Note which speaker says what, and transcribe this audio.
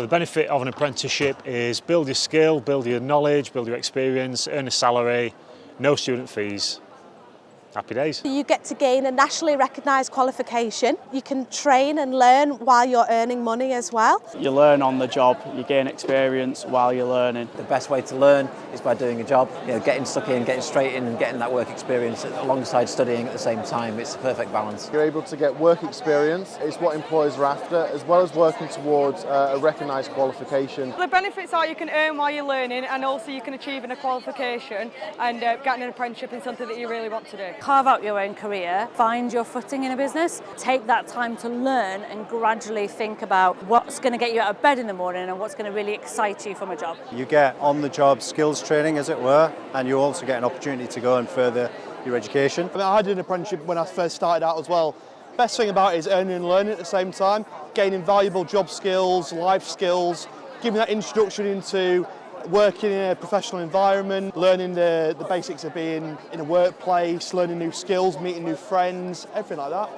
Speaker 1: The benefit of an apprenticeship is build your skill, build your knowledge, build your experience, earn a salary, no student fees. Happy days.
Speaker 2: You get to gain a nationally recognised qualification. You can train and learn while you're earning money as well.
Speaker 3: You learn on the job, you gain experience while you're learning.
Speaker 4: The best way to learn is by doing a job, getting stuck in, getting straight in and getting that work experience alongside studying at the same time. It's the perfect balance.
Speaker 5: You're able to get work experience. It's what employers are after, as well as working towards a recognised qualification.
Speaker 6: The benefits are you can earn while you're learning, and also you can achieve a qualification and getting an apprenticeship in something that you really want to do.
Speaker 7: Carve out your own career, find your footing in a business, take that time to learn and gradually think about what's going to get you out of bed in the morning and what's going to really excite you from a job.
Speaker 8: You get on-the-job skills training, as it were, and you also get an opportunity to go and further your education.
Speaker 9: I did an apprenticeship when I first started out as well. Best thing about it is earning and learning at the same time, gaining valuable job skills, life skills, giving that introduction into working in a professional environment, learning the basics of being in a workplace, learning new skills, meeting new friends, everything like that.